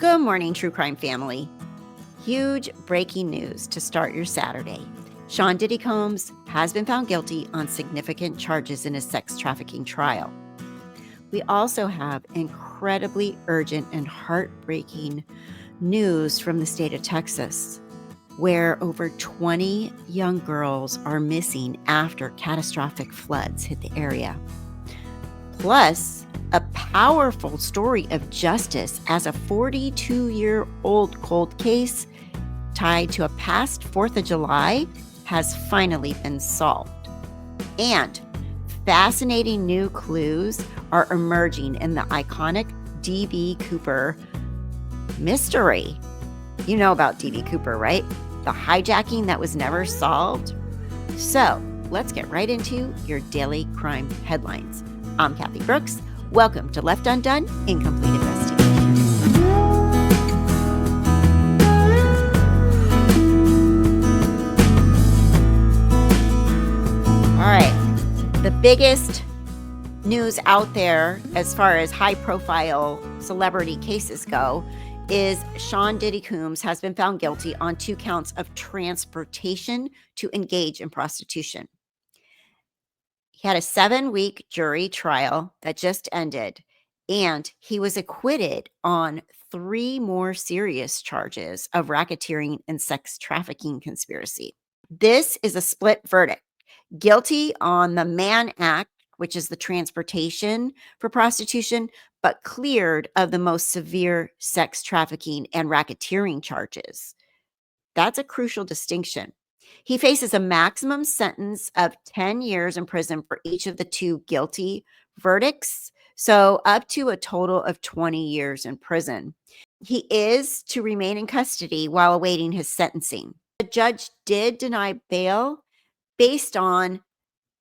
Good morning, True Crime family. Huge breaking news to start your Saturday. Sean Diddy Combs has been found guilty on significant charges in his sex trafficking trial. We also have incredibly urgent and heartbreaking news from the state of Texas, where over 20 young girls are missing after catastrophic floods hit the area. Plus, a powerful story of justice as a 42-year-old cold case tied to a past 4th of July has finally been solved. And fascinating new clues are emerging in the iconic D.B. Cooper mystery. You know about D.B. Cooper, right? The hijacking that was never solved. So let's get right into your daily crime headlines. I'm Kathy Brooks. Welcome to Left Undone, Incomplete Investigation. All right, the biggest news out there as far as high-profile celebrity cases go is Sean Diddy Combs has been found guilty on 2 counts of transportation to engage in prostitution. He had a 7-week jury trial that just ended, and he was acquitted on 3 more serious charges of racketeering and sex trafficking conspiracy. This is a split verdict. Guilty on the Mann Act, which is the transportation for prostitution, but cleared of the most severe sex trafficking and racketeering charges. That's a crucial distinction. He faces a maximum sentence of 10 years in prison for each of the 2 guilty verdicts, so up to a total of 20 years in prison. He is to remain in custody while awaiting his sentencing. The judge did deny bail based on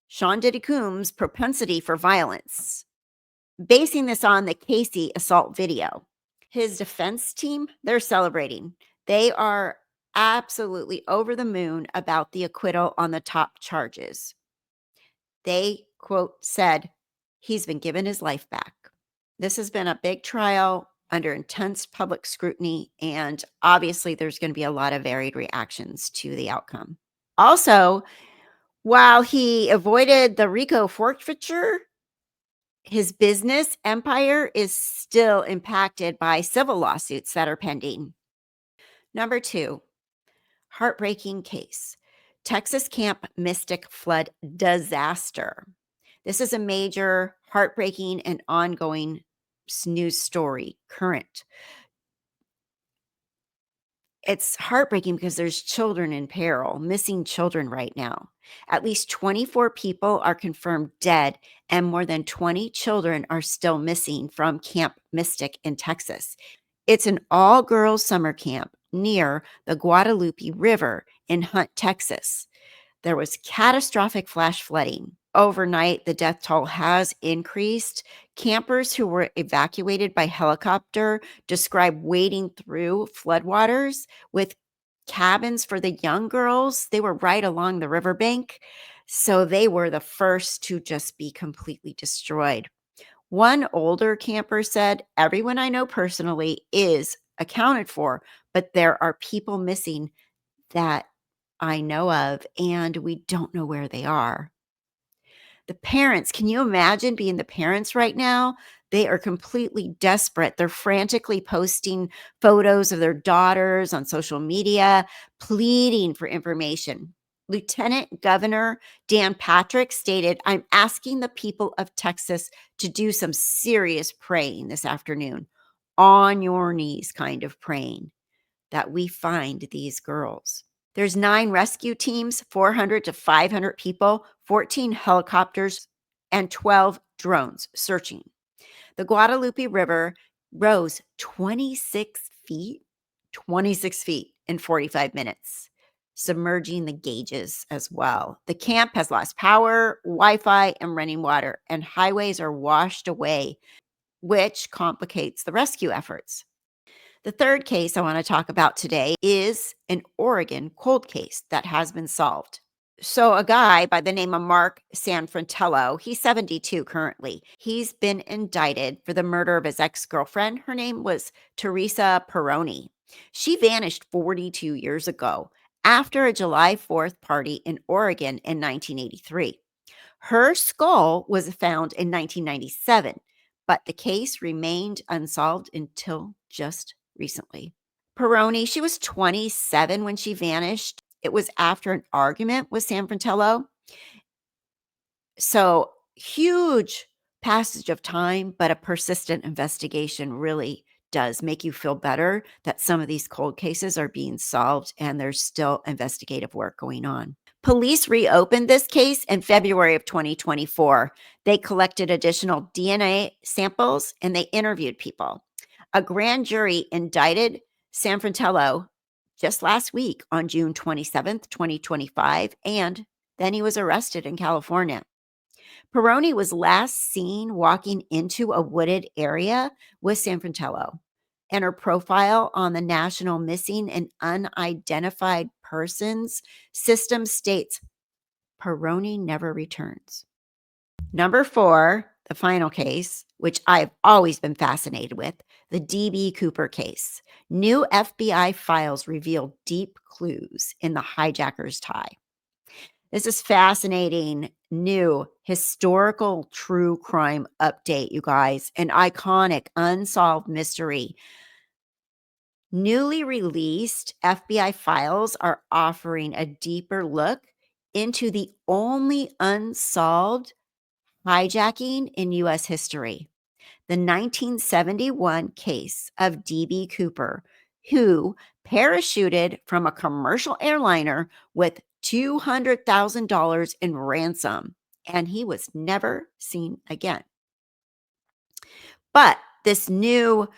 Sean Diddy Combs' propensity for violence, basing this on the Casey assault video. His defense team, they're celebrating. They are absolutely over the moon about the acquittal on the top charges. They, quote, said, he's been given his life back. This has been a big trial under intense public scrutiny, and obviously there's going to be a lot of varied reactions to the outcome. Also, while he avoided the RICO forfeiture, his business empire is still impacted by civil lawsuits that are pending. Number 2, heartbreaking case. Texas Camp Mystic flood disaster. This is a major, heartbreaking, and ongoing news story, current. It's heartbreaking because there's children in peril, missing children right now. At least 24 people are confirmed dead, and more than 20 children are still missing from Camp Mystic in Texas. It's an all-girls summer camp near the Guadalupe River in Hunt, Texas. There was catastrophic flash flooding. Overnight, the death toll has increased. Campers who were evacuated by helicopter describe wading through floodwaters with cabins for the young girls. They were right along the riverbank, so they were the first to just be completely destroyed. One older camper said, "Everyone I know personally is accounted for, but there are people missing that I know of, and we don't know where they are." The parents, can you imagine being the parents right now? They are completely desperate. They're frantically posting photos of their daughters on social media, pleading for information. Lieutenant Governor Dan Patrick stated, "I'm asking the people of Texas to do some serious praying this afternoon, on your knees kind of praying, that we find these girls." There's 9 rescue teams, 400 to 500 people, 14 helicopters, and 12 drones searching. The Guadalupe River rose 26 feet in 45 minutes, submerging the gauges as well. The camp has lost power, Wi-Fi, and running water, and highways are washed away, which complicates the rescue efforts. The third case I want to talk about today is an Oregon cold case that has been solved. So a guy by the name of Mark Sanfratello, he's 72 currently. He's been indicted for the murder of his ex-girlfriend. Her name was Teresa Peroni. She vanished 42 years ago after a July 4th party in Oregon in 1983. Her skull was found in 1997, but the case remained unsolved until just recently. Peroni, she was 27 when she vanished. It was after an argument with San Fratello. So, huge passage of time, but a persistent investigation really does make you feel better that some of these cold cases are being solved and there's still investigative work going on. Police reopened this case in February of 2024. They collected additional DNA samples and they interviewed people. A grand jury indicted Sanfratello just last week on June 27th, 2025, and then he was arrested in California. Peroni was last seen walking into a wooded area with Sanfratello, and her profile on the National Missing and Unidentified Persons system states Peroni never returns. Number 4, the final case, which I've always been fascinated with, the D.B. Cooper case. New FBI files reveal deep clues in the hijacker's tie. This is fascinating, new, historical true crime update, you guys. An iconic, unsolved mystery. Newly released FBI files are offering a deeper look into the only unsolved hijacking in U.S. history. The 1971 case of D.B. Cooper, who parachuted from a commercial airliner with $200,000 in ransom, and he was never seen again. But this new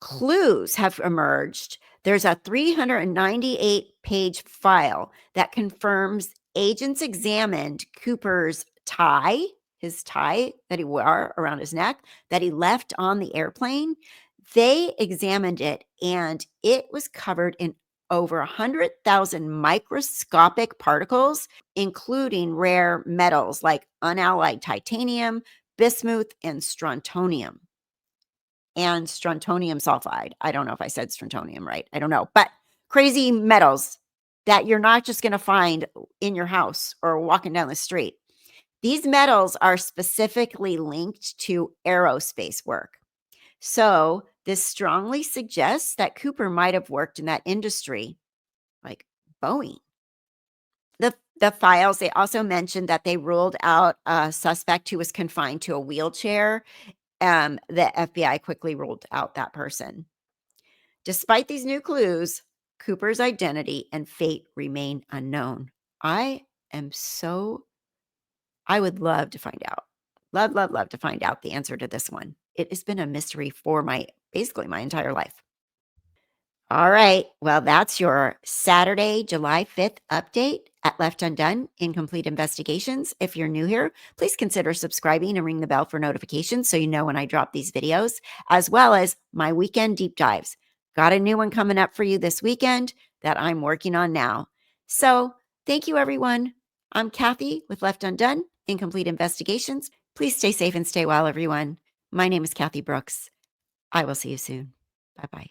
clues have emerged. There's a 398-page file that confirms agents examined Cooper's tie, his tie that he wore around his neck, that he left on the airplane. They examined it, and it was covered in over 100,000 microscopic particles, including rare metals like unalloyed titanium, bismuth, and strontium sulfide. I don't know if I said strontium right. I don't know. But crazy metals that you're not just going to find in your house or walking down the street. These metals are specifically linked to aerospace work. So this strongly suggests that Cooper might have worked in that industry, like Boeing. The files, they also mentioned that they ruled out a suspect who was confined to a wheelchair. The FBI quickly ruled out that person. Despite these new clues, Cooper's identity and fate remain unknown. I would love to find out. Love to find out the answer to this one. It has been a mystery for basically my entire life. All right. Well, that's your Saturday, July 5th update at Left Undone Incomplete Investigations. If you're new here, please consider subscribing and ring the bell for notifications so you know when I drop these videos, as well as my weekend deep dives. Got a new one coming up for you this weekend that I'm working on now. So thank you, everyone. I'm Kathy with Left Undone Incomplete Investigations. Please stay safe and stay well, everyone. My name is Kathy Brooks. I will see you soon. Bye-bye.